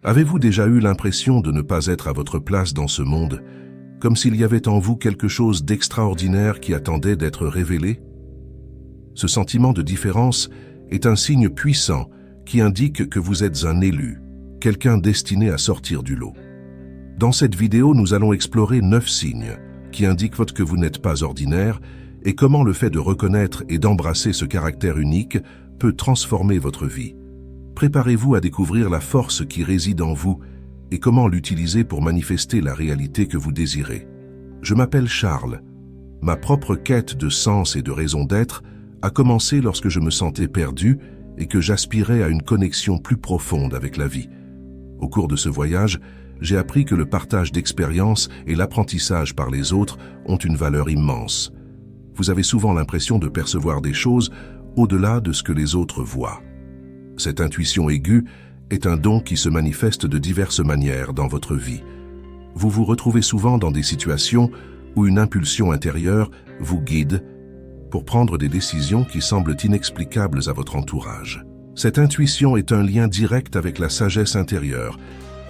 Avez-vous déjà eu l'impression de ne pas être à votre place dans ce monde, comme s'il y avait en vous quelque chose d'extraordinaire qui attendait d'être révélé? Ce sentiment de différence est un signe puissant qui indique que vous êtes un élu, quelqu'un destiné à sortir du lot. Dans cette vidéo, nous allons explorer 9 signes qui indiquent que vous n'êtes pas ordinaire et comment le fait de reconnaître et d'embrasser ce caractère unique peut transformer votre vie. Préparez-vous à découvrir la force qui réside en vous et comment l'utiliser pour manifester la réalité que vous désirez. Je m'appelle Charles. Ma propre quête de sens et de raison d'être a commencé lorsque je me sentais perdu et que j'aspirais à une connexion plus profonde avec la vie. Au cours de ce voyage, j'ai appris que le partage d'expériences et l'apprentissage par les autres ont une valeur immense. Vous avez souvent l'impression de percevoir des choses au-delà de ce que les autres voient. Cette intuition aiguë est un don qui se manifeste de diverses manières dans votre vie. Vous vous retrouvez souvent dans des situations où une impulsion intérieure vous guide pour prendre des décisions qui semblent inexplicables à votre entourage. Cette intuition est un lien direct avec la sagesse intérieure,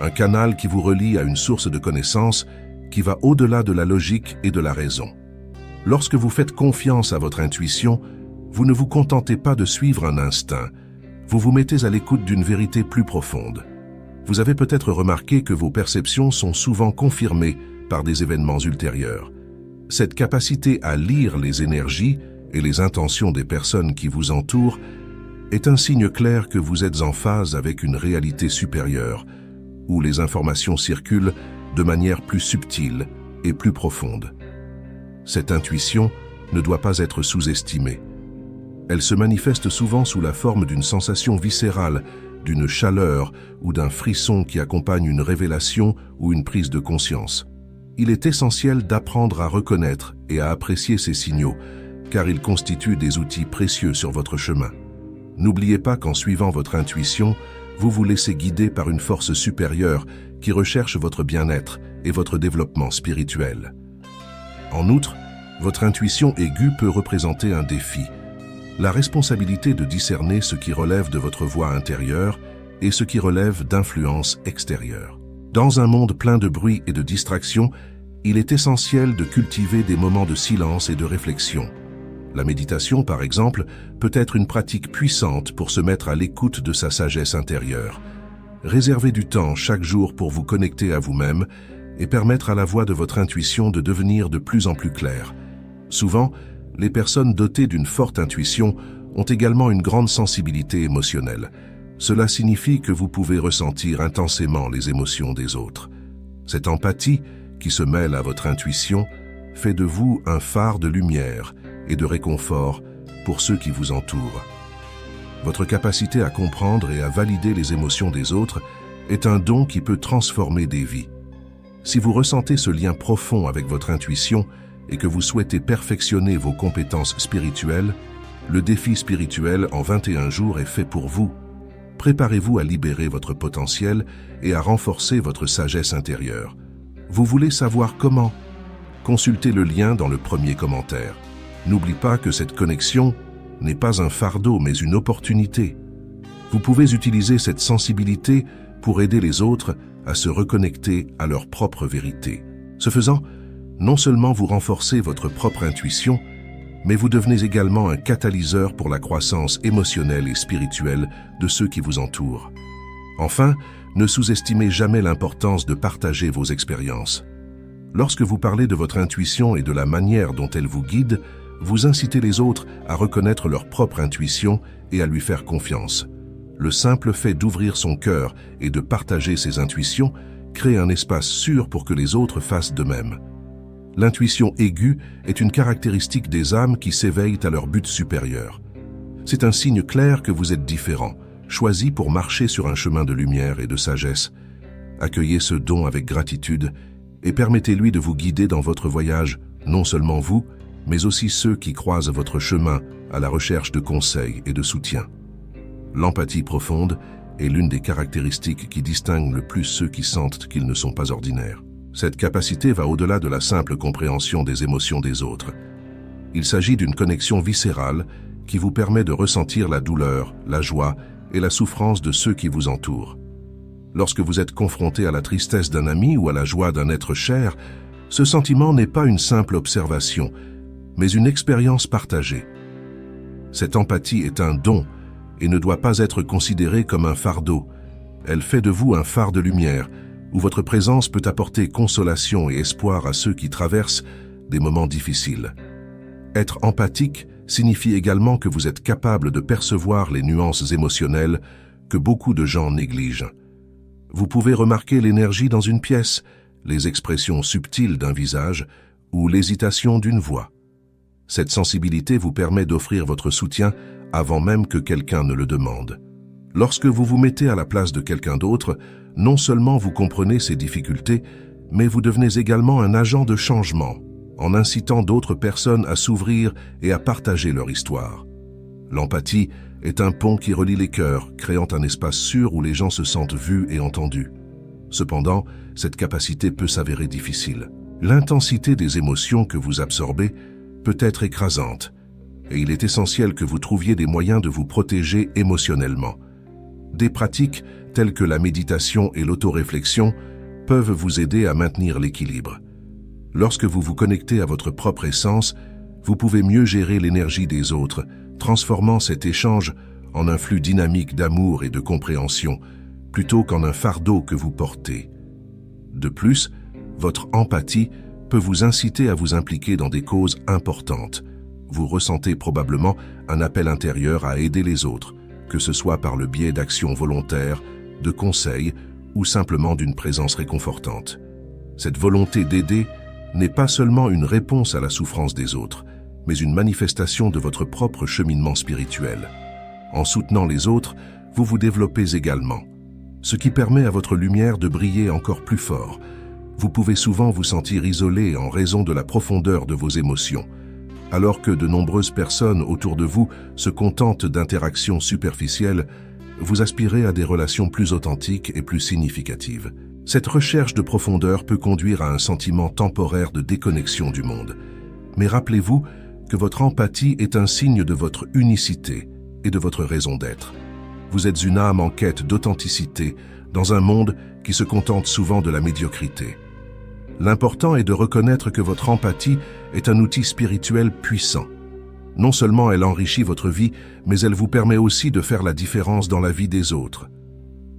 un canal qui vous relie à une source de connaissances qui va au-delà de la logique et de la raison. Lorsque vous faites confiance à votre intuition, vous ne vous contentez pas de suivre un instinct, vous vous mettez à l'écoute d'une vérité plus profonde. Vous avez peut-être remarqué que vos perceptions sont souvent confirmées par des événements ultérieurs. Cette capacité à lire les énergies et les intentions des personnes qui vous entourent est un signe clair que vous êtes en phase avec une réalité supérieure, où les informations circulent de manière plus subtile et plus profonde. Cette intuition ne doit pas être sous-estimée. Elle se manifeste souvent sous la forme d'une sensation viscérale, d'une chaleur ou d'un frisson qui accompagne une révélation ou une prise de conscience. Il est essentiel d'apprendre à reconnaître et à apprécier ces signaux, car ils constituent des outils précieux sur votre chemin. N'oubliez pas qu'en suivant votre intuition, vous vous laissez guider par une force supérieure qui recherche votre bien-être et votre développement spirituel. En outre, votre intuition aiguë peut représenter un défi. La responsabilité de discerner ce qui relève de votre voix intérieure et ce qui relève d'influences extérieures. Dans un monde plein de bruit et de distractions, il est essentiel de cultiver des moments de silence et de réflexion. La méditation, par exemple, peut être une pratique puissante pour se mettre à l'écoute de sa sagesse intérieure. Réservez du temps chaque jour pour vous connecter à vous-même et permettre à la voix de votre intuition de devenir de plus en plus claire. Souvent, les personnes dotées d'une forte intuition ont également une grande sensibilité émotionnelle. Cela signifie que vous pouvez ressentir intensément les émotions des autres. Cette empathie, qui se mêle à votre intuition, fait de vous un phare de lumière et de réconfort pour ceux qui vous entourent. Votre capacité à comprendre et à valider les émotions des autres est un don qui peut transformer des vies. Si vous ressentez ce lien profond avec votre intuition et que vous souhaitez perfectionner vos compétences spirituelles, le défi spirituel en 21 jours est fait pour vous. Préparez-vous à libérer votre potentiel et à renforcer votre sagesse intérieure. Vous voulez savoir comment? Consultez le lien dans le premier commentaire. N'oubliez pas que cette connexion n'est pas un fardeau, mais une opportunité. Vous pouvez utiliser cette sensibilité pour aider les autres à se reconnecter à leur propre vérité. Ce faisant, non seulement vous renforcez votre propre intuition, mais vous devenez également un catalyseur pour la croissance émotionnelle et spirituelle de ceux qui vous entourent. Enfin, ne sous-estimez jamais l'importance de partager vos expériences. Lorsque vous parlez de votre intuition et de la manière dont elle vous guide, vous incitez les autres à reconnaître leur propre intuition et à lui faire confiance. Le simple fait d'ouvrir son cœur et de partager ses intuitions crée un espace sûr pour que les autres fassent de même. L'intuition aiguë est une caractéristique des âmes qui s'éveillent à leur but supérieur. C'est un signe clair que vous êtes différent, choisi pour marcher sur un chemin de lumière et de sagesse. Accueillez ce don avec gratitude et permettez-lui de vous guider dans votre voyage, non seulement vous, mais aussi ceux qui croisent votre chemin à la recherche de conseils et de soutien. L'empathie profonde est l'une des caractéristiques qui distinguent le plus ceux qui sentent qu'ils ne sont pas ordinaires. Cette capacité va au-delà de la simple compréhension des émotions des autres. Il s'agit d'une connexion viscérale qui vous permet de ressentir la douleur, la joie et la souffrance de ceux qui vous entourent. Lorsque vous êtes confronté à la tristesse d'un ami ou à la joie d'un être cher, ce sentiment n'est pas une simple observation, mais une expérience partagée. Cette empathie est un don et ne doit pas être considérée comme un fardeau. Elle fait de vous un phare de lumière, où votre présence peut apporter consolation et espoir à ceux qui traversent des moments difficiles. Être empathique signifie également que vous êtes capable de percevoir les nuances émotionnelles que beaucoup de gens négligent. Vous pouvez remarquer l'énergie dans une pièce, les expressions subtiles d'un visage ou l'hésitation d'une voix. Cette sensibilité vous permet d'offrir votre soutien avant même que quelqu'un ne le demande. Lorsque vous vous mettez à la place de quelqu'un d'autre, non seulement vous comprenez ses difficultés, mais vous devenez également un agent de changement, en incitant d'autres personnes à s'ouvrir et à partager leur histoire. L'empathie est un pont qui relie les cœurs, créant un espace sûr où les gens se sentent vus et entendus. Cependant, cette capacité peut s'avérer difficile. L'intensité des émotions que vous absorbez peut être écrasante, et il est essentiel que vous trouviez des moyens de vous protéger émotionnellement. Des pratiques telles que la méditation et l'autoréflexion peuvent vous aider à maintenir l'équilibre. Lorsque vous vous connectez à votre propre essence, vous pouvez mieux gérer l'énergie des autres, transformant cet échange en un flux dynamique d'amour et de compréhension, plutôt qu'en un fardeau que vous portez. De plus, votre empathie peut vous inciter à vous impliquer dans des causes importantes. Vous ressentez probablement un appel intérieur à aider les autres, que ce soit par le biais d'actions volontaires, de conseils ou simplement d'une présence réconfortante. Cette volonté d'aider n'est pas seulement une réponse à la souffrance des autres, mais une manifestation de votre propre cheminement spirituel. En soutenant les autres, vous vous développez également, ce qui permet à votre lumière de briller encore plus fort. Vous pouvez souvent vous sentir isolé en raison de la profondeur de vos émotions, alors que de nombreuses personnes autour de vous se contentent d'interactions superficielles. Vous aspirez à des relations plus authentiques et plus significatives. Cette recherche de profondeur peut conduire à un sentiment temporaire de déconnexion du monde. Mais rappelez-vous que votre empathie est un signe de votre unicité et de votre raison d'être. Vous êtes une âme en quête d'authenticité dans un monde qui se contente souvent de la médiocrité. L'important est de reconnaître que votre empathie est un outil spirituel puissant. Non seulement elle enrichit votre vie, mais elle vous permet aussi de faire la différence dans la vie des autres.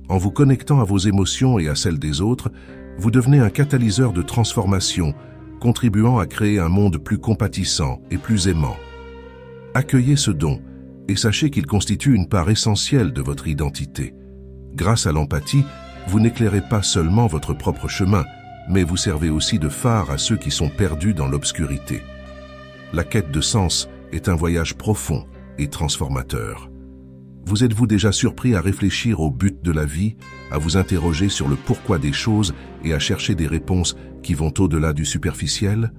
En vous connectant à vos émotions et à celles des autres, vous devenez un catalyseur de transformation, contribuant à créer un monde plus compatissant et plus aimant. Accueillez ce don et sachez qu'il constitue une part essentielle de votre identité. Grâce à l'empathie, vous n'éclairez pas seulement votre propre chemin, mais vous servez aussi de phare à ceux qui sont perdus dans l'obscurité. La quête de sens est un voyage profond et transformateur. Vous êtes-vous déjà surpris à réfléchir au but de la vie, à vous interroger sur le pourquoi des choses et à chercher des réponses qui vont au-delà du superficiel?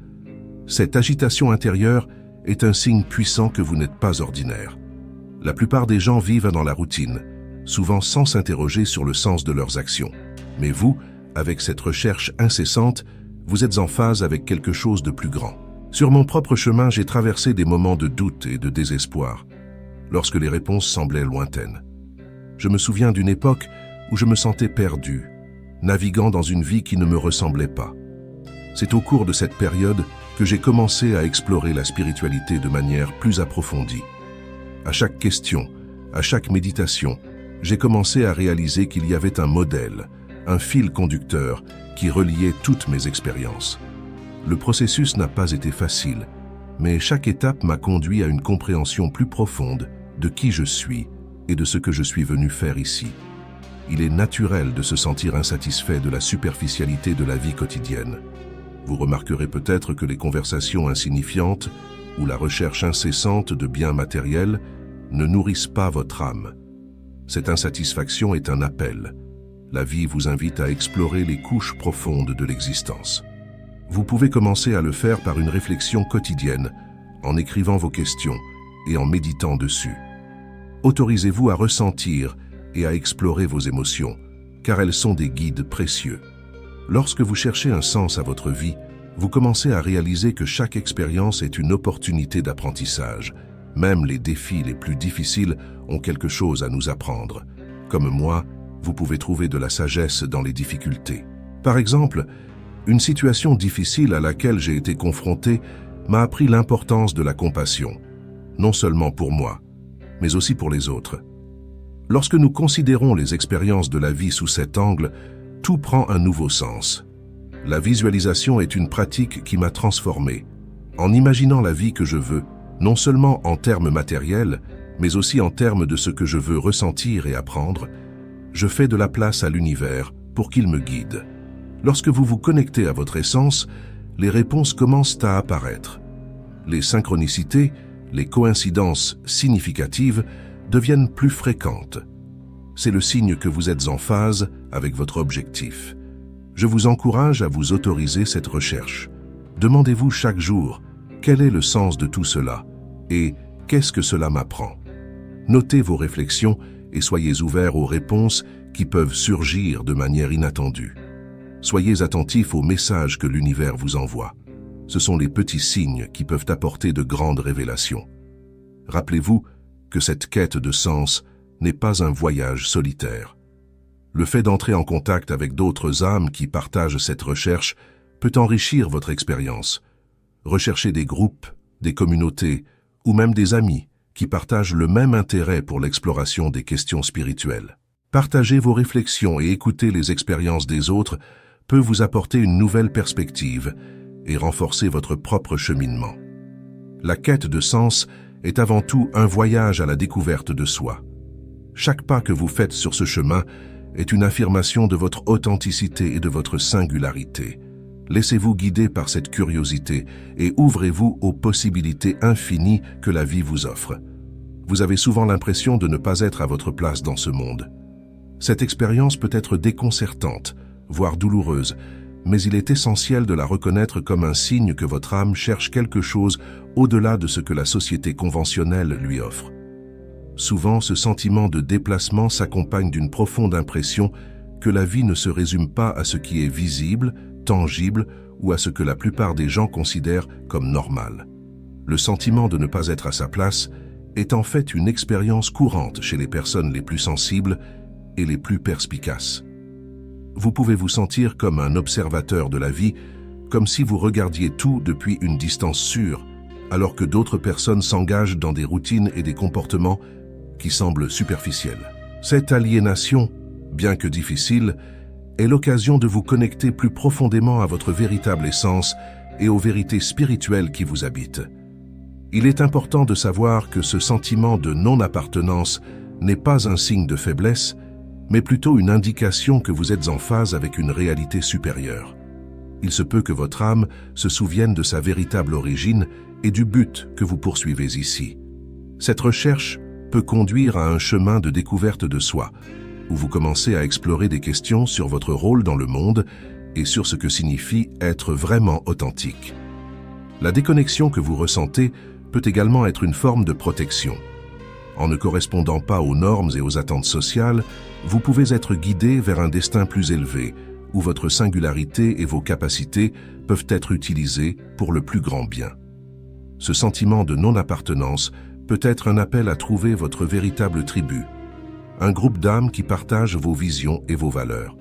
Cette agitation intérieure est un signe puissant que vous n'êtes pas ordinaire. La plupart des gens vivent dans la routine, souvent sans s'interroger sur le sens de leurs actions. Mais vous, avec cette recherche incessante, vous êtes en phase avec quelque chose de plus grand. Sur mon propre chemin, j'ai traversé des moments de doute et de désespoir, lorsque les réponses semblaient lointaines. Je me souviens d'une époque où je me sentais perdu, naviguant dans une vie qui ne me ressemblait pas. C'est au cours de cette période que j'ai commencé à explorer la spiritualité de manière plus approfondie. À chaque question, à chaque méditation, j'ai commencé à réaliser qu'il y avait un modèle, un fil conducteur qui reliait toutes mes expériences. Le processus n'a pas été facile, mais chaque étape m'a conduit à une compréhension plus profonde de qui je suis et de ce que je suis venu faire ici. Il est naturel de se sentir insatisfait de la superficialité de la vie quotidienne. Vous remarquerez peut-être que les conversations insignifiantes ou la recherche incessante de biens matériels ne nourrissent pas votre âme. Cette insatisfaction est un appel. La vie vous invite à explorer les couches profondes de l'existence. Vous pouvez commencer à le faire par une réflexion quotidienne, en écrivant vos questions et en méditant dessus. Autorisez-vous à ressentir et à explorer vos émotions, car elles sont des guides précieux. Lorsque vous cherchez un sens à votre vie, vous commencez à réaliser que chaque expérience est une opportunité d'apprentissage. Même les défis les plus difficiles ont quelque chose à nous apprendre. Comme moi, vous pouvez trouver de la sagesse dans les difficultés. Par exemple, une situation difficile à laquelle j'ai été confronté m'a appris l'importance de la compassion, non seulement pour moi, mais aussi pour les autres. Lorsque nous considérons les expériences de la vie sous cet angle, tout prend un nouveau sens. La visualisation est une pratique qui m'a transformé. En imaginant la vie que je veux, non seulement en termes matériels, mais aussi en termes de ce que je veux ressentir et apprendre, je fais de la place à l'univers pour qu'il me guide. Lorsque vous vous connectez à votre essence, les réponses commencent à apparaître. Les synchronicités, les coïncidences significatives deviennent plus fréquentes. C'est le signe que vous êtes en phase avec votre objectif. Je vous encourage à vous autoriser cette recherche. Demandez-vous chaque jour, quel est le sens de tout cela et qu'est-ce que cela m'apprend? Notez vos réflexions et soyez ouverts aux réponses qui peuvent surgir de manière inattendue. Soyez attentifs aux messages que l'univers vous envoie. Ce sont les petits signes qui peuvent apporter de grandes révélations. Rappelez-vous que cette quête de sens n'est pas un voyage solitaire. Le fait d'entrer en contact avec d'autres âmes qui partagent cette recherche peut enrichir votre expérience. Recherchez des groupes, des communautés ou même des amis qui partagent le même intérêt pour l'exploration des questions spirituelles. Partager vos réflexions et écouter les expériences des autres peut vous apporter une nouvelle perspective et renforcer votre propre cheminement. La quête de sens est avant tout un voyage à la découverte de soi. Chaque pas que vous faites sur ce chemin est une affirmation de votre authenticité et de votre singularité. Laissez-vous guider par cette curiosité et ouvrez-vous aux possibilités infinies que la vie vous offre. Vous avez souvent l'impression de ne pas être à votre place dans ce monde. Cette expérience peut être déconcertante, voire douloureuse, mais il est essentiel de la reconnaître comme un signe que votre âme cherche quelque chose au-delà de ce que la société conventionnelle lui offre. Souvent, ce sentiment de déplacement s'accompagne d'une profonde impression que la vie ne se résume pas à ce qui est visible, tangible ou à ce que la plupart des gens considèrent comme normal. Le sentiment de ne pas être à sa place est en fait une expérience courante chez les personnes les plus sensibles et les plus perspicaces. Vous pouvez vous sentir comme un observateur de la vie, comme si vous regardiez tout depuis une distance sûre, alors que d'autres personnes s'engagent dans des routines et des comportements qui semblent superficiels. Cette aliénation, bien que difficile, est l'occasion de vous connecter plus profondément à votre véritable essence et aux vérités spirituelles qui vous habitent. Il est important de savoir que ce sentiment de non-appartenance n'est pas un signe de faiblesse, mais plutôt une indication que vous êtes en phase avec une réalité supérieure. Il se peut que votre âme se souvienne de sa véritable origine et du but que vous poursuivez ici. Cette recherche peut conduire à un chemin de découverte de soi, où vous commencez à explorer des questions sur votre rôle dans le monde et sur ce que signifie être vraiment authentique. La déconnexion que vous ressentez peut également être une forme de protection. En ne correspondant pas aux normes et aux attentes sociales, vous pouvez être guidé vers un destin plus élevé, où votre singularité et vos capacités peuvent être utilisées pour le plus grand bien. Ce sentiment de non-appartenance peut être un appel à trouver votre véritable tribu, un groupe d'âmes qui partagent vos visions et vos valeurs.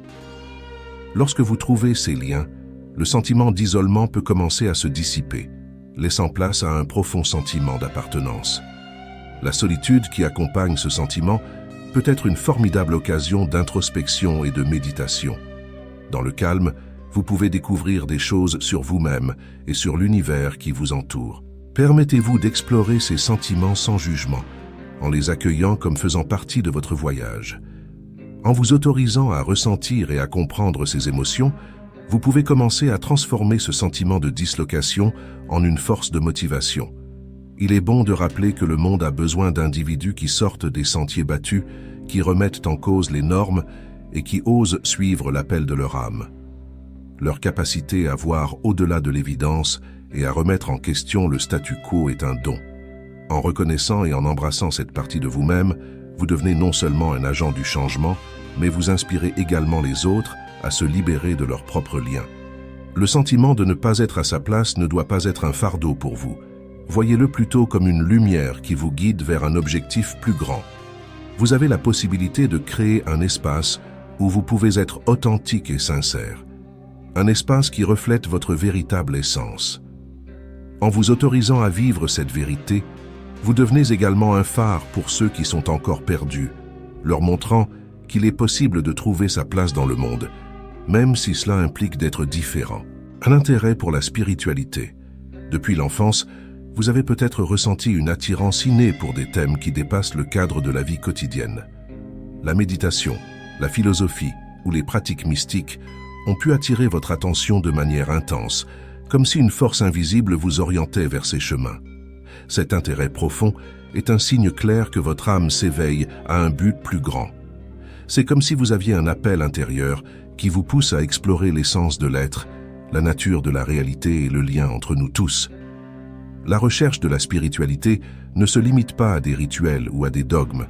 Lorsque vous trouvez ces liens, le sentiment d'isolement peut commencer à se dissiper, laissant place à un profond sentiment d'appartenance. La solitude qui accompagne ce sentiment peut être une formidable occasion d'introspection et de méditation. Dans le calme, vous pouvez découvrir des choses sur vous-même et sur l'univers qui vous entoure. Permettez-vous d'explorer ces sentiments sans jugement, en les accueillant comme faisant partie de votre voyage. En vous autorisant à ressentir et à comprendre ces émotions, vous pouvez commencer à transformer ce sentiment de dislocation en une force de motivation. Il est bon de rappeler que le monde a besoin d'individus qui sortent des sentiers battus, qui remettent en cause les normes et qui osent suivre l'appel de leur âme. Leur capacité à voir au-delà de l'évidence et à remettre en question le statu quo est un don. En reconnaissant et en embrassant cette partie de vous-même, vous devenez non seulement un agent du changement, mais vous inspirez également les autres à se libérer de leurs propres liens. Le sentiment de ne pas être à sa place ne doit pas être un fardeau pour vous. Voyez-le plutôt comme une lumière qui vous guide vers un objectif plus grand. Vous avez la possibilité de créer un espace où vous pouvez être authentique et sincère. Un espace qui reflète votre véritable essence. En vous autorisant à vivre cette vérité, vous devenez également un phare pour ceux qui sont encore perdus, leur montrant qu'il est possible de trouver sa place dans le monde, même si cela implique d'être différent. Un intérêt pour la spiritualité. Depuis l'enfance, vous avez peut-être ressenti une attirance innée pour des thèmes qui dépassent le cadre de la vie quotidienne. La méditation, la philosophie ou les pratiques mystiques ont pu attirer votre attention de manière intense, comme si une force invisible vous orientait vers ces chemins. Cet intérêt profond est un signe clair que votre âme s'éveille à un but plus grand. C'est comme si vous aviez un appel intérieur qui vous pousse à explorer l'essence de l'être, la nature de la réalité et le lien entre nous tous. La recherche de la spiritualité ne se limite pas à des rituels ou à des dogmes.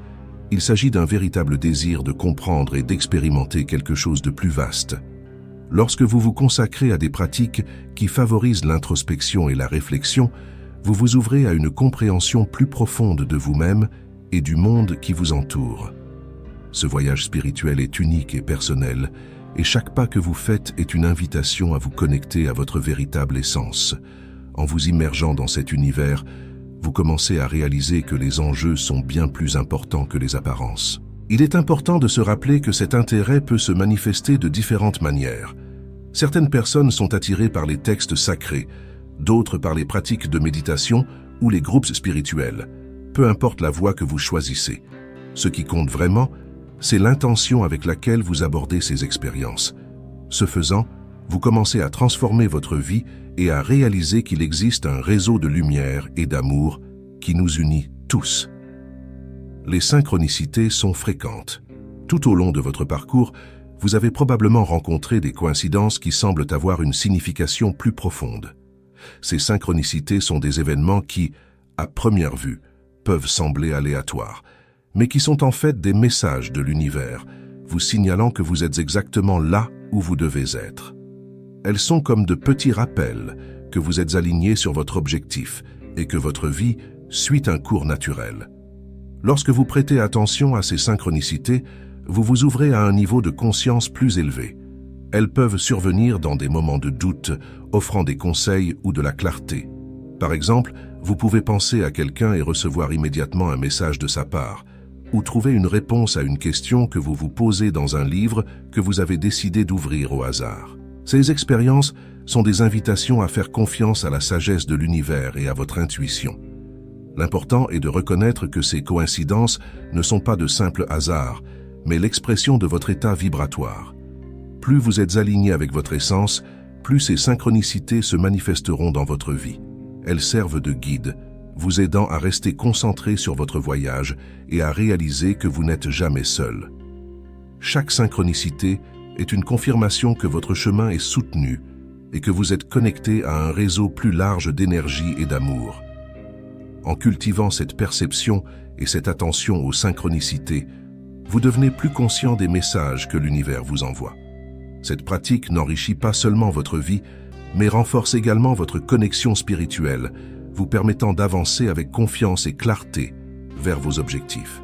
Il s'agit d'un véritable désir de comprendre et d'expérimenter quelque chose de plus vaste. Lorsque vous vous consacrez à des pratiques qui favorisent l'introspection et la réflexion, vous vous ouvrez à une compréhension plus profonde de vous-même et du monde qui vous entoure. Ce voyage spirituel est unique et personnel, et chaque pas que vous faites est une invitation à vous connecter à votre véritable essence. En vous immergeant dans cet univers, vous commencez à réaliser que les enjeux sont bien plus importants que les apparences. Il est important de se rappeler que cet intérêt peut se manifester de différentes manières. Certaines personnes sont attirées par les textes sacrés, d'autres par les pratiques de méditation ou les groupes spirituels. Peu importe la voie que vous choisissez. Ce qui compte vraiment, c'est l'intention avec laquelle vous abordez ces expériences. Ce faisant, vous commencez à transformer votre vie et à réaliser qu'il existe un réseau de lumière et d'amour qui nous unit tous. Les synchronicités sont fréquentes. Tout au long de votre parcours, vous avez probablement rencontré des coïncidences qui semblent avoir une signification plus profonde. Ces synchronicités sont des événements qui, à première vue, peuvent sembler aléatoires, mais qui sont en fait des messages de l'univers, vous signalant que vous êtes exactement là où vous devez être. Elles sont comme de petits rappels que vous êtes alignés sur votre objectif et que votre vie suit un cours naturel. Lorsque vous prêtez attention à ces synchronicités, vous vous ouvrez à un niveau de conscience plus élevé. Elles peuvent survenir dans des moments de doute, offrant des conseils ou de la clarté. Par exemple, vous pouvez penser à quelqu'un et recevoir immédiatement un message de sa part, ou trouver une réponse à une question que vous vous posez dans un livre que vous avez décidé d'ouvrir au hasard. Ces expériences sont des invitations à faire confiance à la sagesse de l'univers et à votre intuition. L'important est de reconnaître que ces coïncidences ne sont pas de simples hasards, mais l'expression de votre état vibratoire. Plus vous êtes aligné avec votre essence, plus ces synchronicités se manifesteront dans votre vie. Elles servent de guide, vous aidant à rester concentré sur votre voyage et à réaliser que vous n'êtes jamais seul. Chaque synchronicité est une confirmation que votre chemin est soutenu et que vous êtes connecté à un réseau plus large d'énergie et d'amour. En cultivant cette perception et cette attention aux synchronicités, vous devenez plus conscient des messages que l'univers vous envoie. Cette pratique n'enrichit pas seulement votre vie, mais renforce également votre connexion spirituelle, vous permettant d'avancer avec confiance et clarté vers vos objectifs.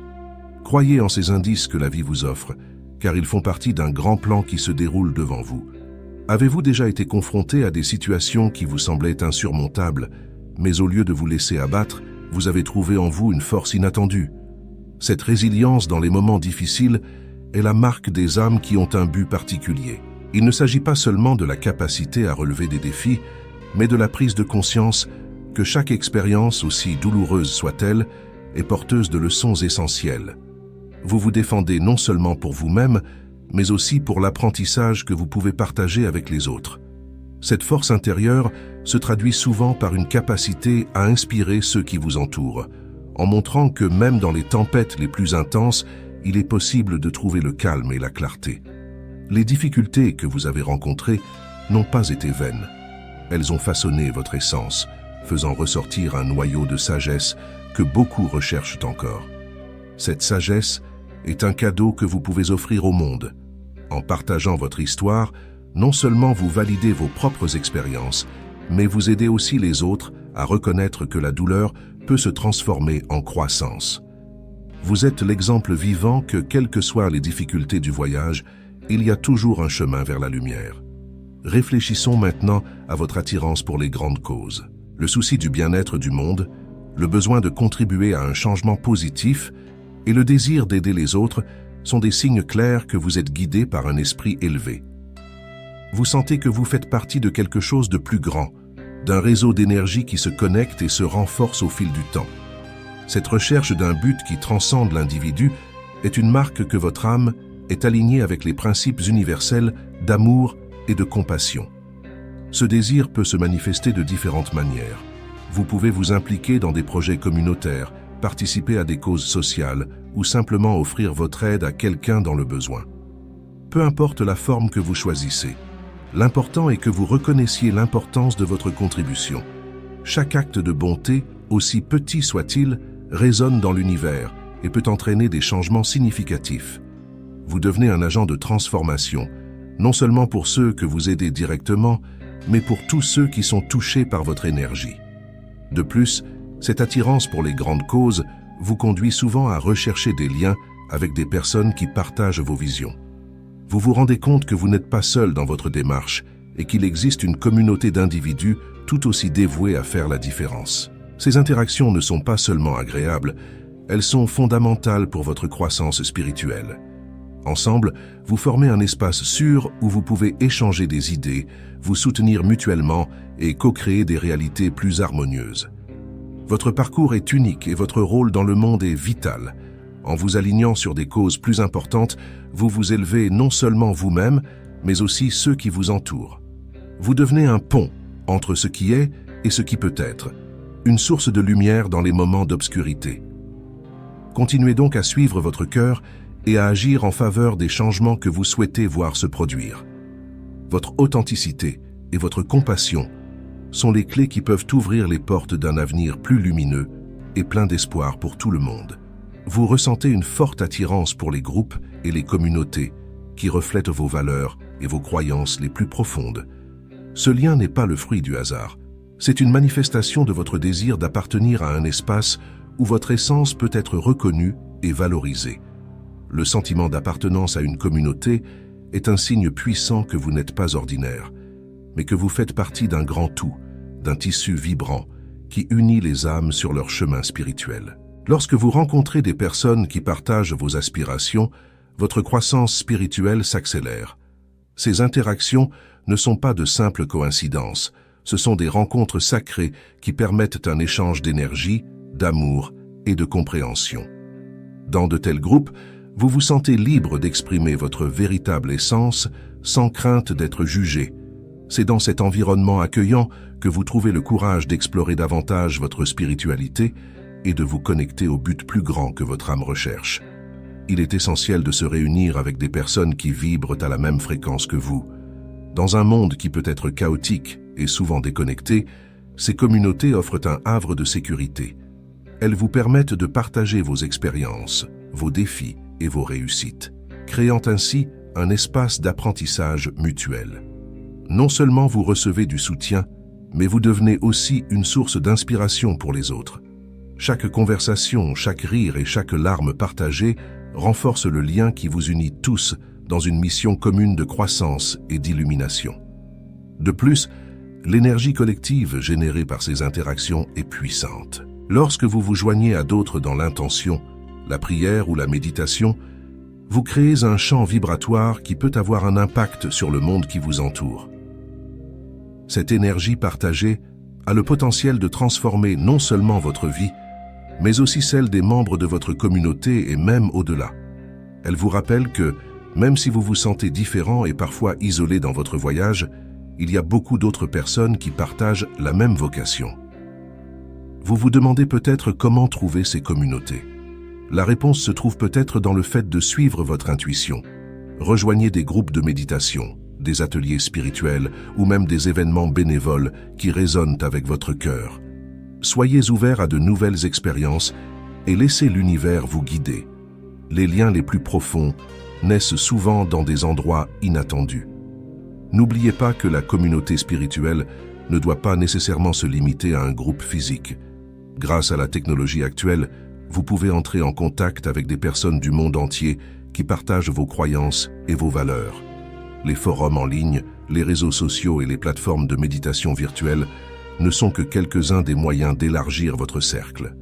Croyez en ces indices que la vie vous offre, car ils font partie d'un grand plan qui se déroule devant vous. Avez-vous déjà été confronté à des situations qui vous semblaient insurmontables, mais au lieu de vous laisser abattre, vous avez trouvé en vous une force inattendue? Cette résilience dans les moments difficiles est la marque des âmes qui ont un but particulier. Il ne s'agit pas seulement de la capacité à relever des défis, mais de la prise de conscience que chaque expérience, aussi douloureuse soit-elle, est porteuse de leçons essentielles. Vous vous défendez non seulement pour vous-même, mais aussi pour l'apprentissage que vous pouvez partager avec les autres. Cette force intérieure se traduit souvent par une capacité à inspirer ceux qui vous entourent, en montrant que même dans les tempêtes les plus intenses, il est possible de trouver le calme et la clarté. Les difficultés que vous avez rencontrées n'ont pas été vaines. Elles ont façonné votre essence, faisant ressortir un noyau de sagesse que beaucoup recherchent encore. Cette sagesse est un cadeau que vous pouvez offrir au monde. En partageant votre histoire, non seulement vous validez vos propres expériences, mais vous aidez aussi les autres à reconnaître que la douleur peut se transformer en croissance. Vous êtes l'exemple vivant que, quelles que soient les difficultés du voyage, il y a toujours un chemin vers la lumière. Réfléchissons maintenant à votre attirance pour les grandes causes. Le souci du bien-être du monde, le besoin de contribuer à un changement positif et le désir d'aider les autres sont des signes clairs que vous êtes guidé par un esprit élevé. Vous sentez que vous faites partie de quelque chose de plus grand, d'un réseau d'énergie qui se connecte et se renforce au fil du temps. Cette recherche d'un but qui transcende l'individu est une marque que votre âme est alignée avec les principes universels d'amour et de compassion. Ce désir peut se manifester de différentes manières. Vous pouvez vous impliquer dans des projets communautaires, participer à des causes sociales ou simplement offrir votre aide à quelqu'un dans le besoin. Peu importe la forme que vous choisissez, l'important est que vous reconnaissiez l'importance de votre contribution. Chaque acte de bonté, aussi petit soit-il, résonne dans l'univers et peut entraîner des changements significatifs. Vous devenez un agent de transformation, non seulement pour ceux que vous aidez directement, mais pour tous ceux qui sont touchés par votre énergie. De plus, cette attirance pour les grandes causes vous conduit souvent à rechercher des liens avec des personnes qui partagent vos visions. Vous vous rendez compte que vous n'êtes pas seul dans votre démarche et qu'il existe une communauté d'individus tout aussi dévoués à faire la différence. Ces interactions ne sont pas seulement agréables, elles sont fondamentales pour votre croissance spirituelle. Ensemble, vous formez un espace sûr où vous pouvez échanger des idées, vous soutenir mutuellement et co-créer des réalités plus harmonieuses. Votre parcours est unique et votre rôle dans le monde est vital. En vous alignant sur des causes plus importantes, vous vous élevez non seulement vous-même, mais aussi ceux qui vous entourent. Vous devenez un pont entre ce qui est et ce qui peut être, une source de lumière dans les moments d'obscurité. Continuez donc à suivre votre cœur et à agir en faveur des changements que vous souhaitez voir se produire. Votre authenticité et votre compassion sont les clés qui peuvent ouvrir les portes d'un avenir plus lumineux et plein d'espoir pour tout le monde. Vous ressentez une forte attirance pour les groupes et les communautés qui reflètent vos valeurs et vos croyances les plus profondes. Ce lien n'est pas le fruit du hasard. C'est une manifestation de votre désir d'appartenir à un espace où votre essence peut être reconnue et valorisée. Le sentiment d'appartenance à une communauté est un signe puissant que vous n'êtes pas ordinaire, mais que vous faites partie d'un grand tout, d'un tissu vibrant qui unit les âmes sur leur chemin spirituel. Lorsque vous rencontrez des personnes qui partagent vos aspirations, votre croissance spirituelle s'accélère. Ces interactions ne sont pas de simples coïncidences, ce sont des rencontres sacrées qui permettent un échange d'énergie, d'amour et de compréhension. Dans de tels groupes, vous vous sentez libre d'exprimer votre véritable essence sans crainte d'être jugé. C'est dans cet environnement accueillant que vous trouvez le courage d'explorer davantage votre spiritualité et de vous connecter au but plus grand que votre âme recherche. Il est essentiel de se réunir avec des personnes qui vibrent à la même fréquence que vous. Dans un monde qui peut être chaotique et souvent déconnecté, ces communautés offrent un havre de sécurité. Elles vous permettent de partager vos expériences, vos défis et vos réussites, créant ainsi un espace d'apprentissage mutuel. Non seulement vous recevez du soutien, mais vous devenez aussi une source d'inspiration pour les autres. Chaque conversation, chaque rire et chaque larme partagée renforce le lien qui vous unit tous dans une mission commune de croissance et d'illumination. De plus, l'énergie collective générée par ces interactions est puissante. Lorsque vous vous joignez à d'autres dans l'intention, la prière ou la méditation, vous créez un champ vibratoire qui peut avoir un impact sur le monde qui vous entoure. Cette énergie partagée a le potentiel de transformer non seulement votre vie, mais aussi celle des membres de votre communauté et même au-delà. Elle vous rappelle que, même si vous vous sentez différent et parfois isolé dans votre voyage, il y a beaucoup d'autres personnes qui partagent la même vocation. Vous vous demandez peut-être comment trouver ces communautés. La réponse se trouve peut-être dans le fait de suivre votre intuition. Rejoignez des groupes de méditation, des ateliers spirituels ou même des événements bénévoles qui résonnent avec votre cœur. Soyez ouverts à de nouvelles expériences et laissez l'univers vous guider. Les liens les plus profonds naissent souvent dans des endroits inattendus. N'oubliez pas que la communauté spirituelle ne doit pas nécessairement se limiter à un groupe physique. Grâce à la technologie actuelle, vous pouvez entrer en contact avec des personnes du monde entier qui partagent vos croyances et vos valeurs. Les forums en ligne, les réseaux sociaux et les plateformes de méditation virtuelle ne sont que quelques-uns des moyens d'élargir votre cercle.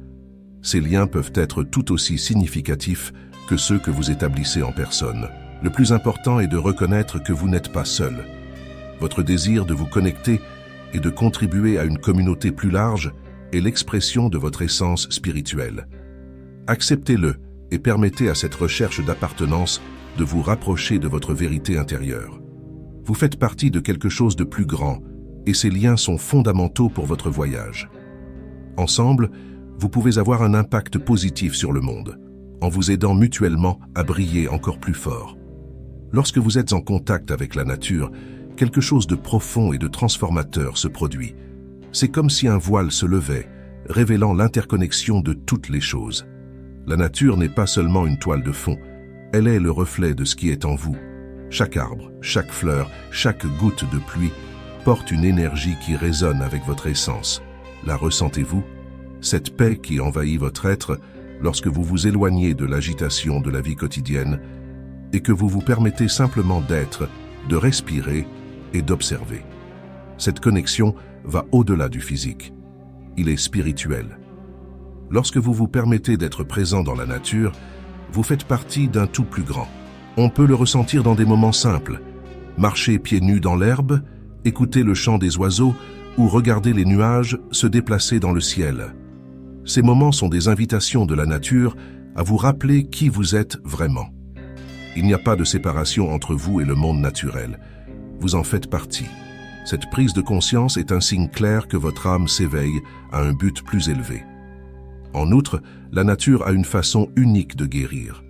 Ces liens peuvent être tout aussi significatifs que ceux que vous établissez en personne. Le plus important est de reconnaître que vous n'êtes pas seul. Votre désir de vous connecter et de contribuer à une communauté plus large est l'expression de votre essence spirituelle. Acceptez-le et permettez à cette recherche d'appartenance de vous rapprocher de votre vérité intérieure. Vous faites partie de quelque chose de plus grand et ces liens sont fondamentaux pour votre voyage. Ensemble, vous pouvez avoir un impact positif sur le monde, en vous aidant mutuellement à briller encore plus fort. Lorsque vous êtes en contact avec la nature, quelque chose de profond et de transformateur se produit. C'est comme si un voile se levait, révélant l'interconnexion de toutes les choses. La nature n'est pas seulement une toile de fond, elle est le reflet de ce qui est en vous. Chaque arbre, chaque fleur, chaque goutte de pluie porte une énergie qui résonne avec votre essence. La ressentez-vous? Cette paix qui envahit votre être lorsque vous vous éloignez de l'agitation de la vie quotidienne et que vous vous permettez simplement d'être, de respirer et d'observer. Cette connexion va au-delà du physique. Il est spirituel. Lorsque vous vous permettez d'être présent dans la nature, vous faites partie d'un tout plus grand. On peut le ressentir dans des moments simples. Marcher pieds nus dans l'herbe, écouter le chant des oiseaux ou regarder les nuages se déplacer dans le ciel. Ces moments sont des invitations de la nature à vous rappeler qui vous êtes vraiment. Il n'y a pas de séparation entre vous et le monde naturel. Vous en faites partie. Cette prise de conscience est un signe clair que votre âme s'éveille à un but plus élevé. En outre, la nature a une façon unique de guérir.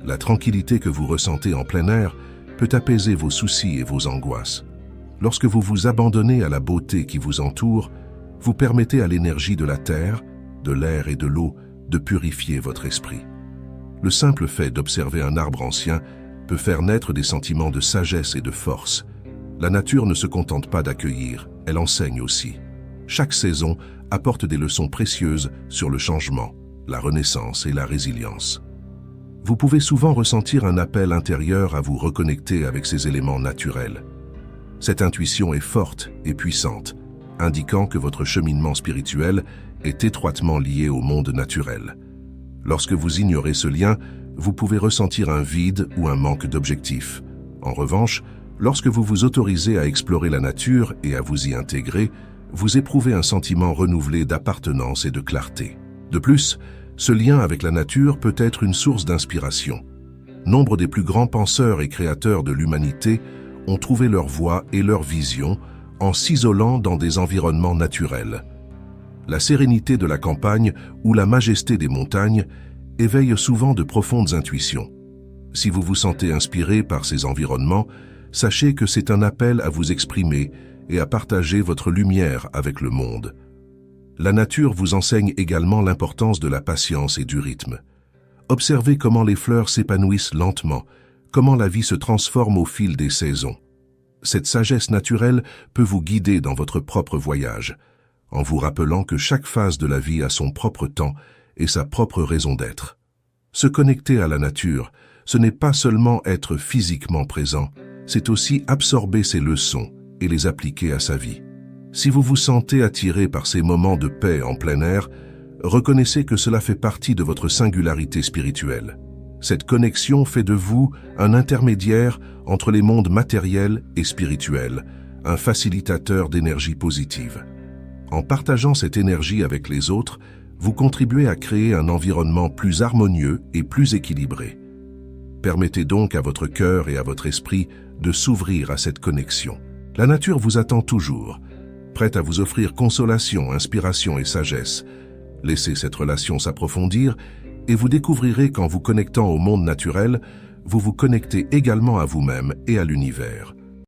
La tranquillité que vous ressentez en plein air peut apaiser vos soucis et vos angoisses. Lorsque vous vous abandonnez à la beauté qui vous entoure, vous permettez à l'énergie de la terre, de l'air et de l'eau de purifier votre esprit. Le simple fait d'observer un arbre ancien peut faire naître des sentiments de sagesse et de force. La nature ne se contente pas d'accueillir, elle enseigne aussi. Chaque saison apporte des leçons précieuses sur le changement, la renaissance et la résilience. Vous pouvez souvent ressentir un appel intérieur à vous reconnecter avec ces éléments naturels. Cette intuition est forte et puissante, indiquant que votre cheminement spirituel est étroitement lié au monde naturel. Lorsque vous ignorez ce lien, vous pouvez ressentir un vide ou un manque d'objectif. En revanche, lorsque vous vous autorisez à explorer la nature et à vous y intégrer, vous éprouvez un sentiment renouvelé d'appartenance et de clarté. De plus, ce lien avec la nature peut être une source d'inspiration. Nombre des plus grands penseurs et créateurs de l'humanité ont trouvé leur voie et leur vision en s'isolant dans des environnements naturels. La sérénité de la campagne ou la majesté des montagnes éveillent souvent de profondes intuitions. Si vous vous sentez inspiré par ces environnements, sachez que c'est un appel à vous exprimer et à partager votre lumière avec le monde. La nature vous enseigne également l'importance de la patience et du rythme. Observez comment les fleurs s'épanouissent lentement, comment la vie se transforme au fil des saisons. Cette sagesse naturelle peut vous guider dans votre propre voyage, en vous rappelant que chaque phase de la vie a son propre temps et sa propre raison d'être. Se connecter à la nature, ce n'est pas seulement être physiquement présent, c'est aussi absorber ses leçons et les appliquer à sa vie. Si vous vous sentez attiré par ces moments de paix en plein air, reconnaissez que cela fait partie de votre singularité spirituelle. Cette connexion fait de vous un intermédiaire entre les mondes matériels et spirituels, un facilitateur d'énergie positive. En partageant cette énergie avec les autres, vous contribuez à créer un environnement plus harmonieux et plus équilibré. Permettez donc à votre cœur et à votre esprit de s'ouvrir à cette connexion. La nature vous attend toujours, prête à vous offrir consolation, inspiration et sagesse. Laissez cette relation s'approfondir et vous découvrirez qu'en vous connectant au monde naturel, vous vous connectez également à vous-même et à l'univers.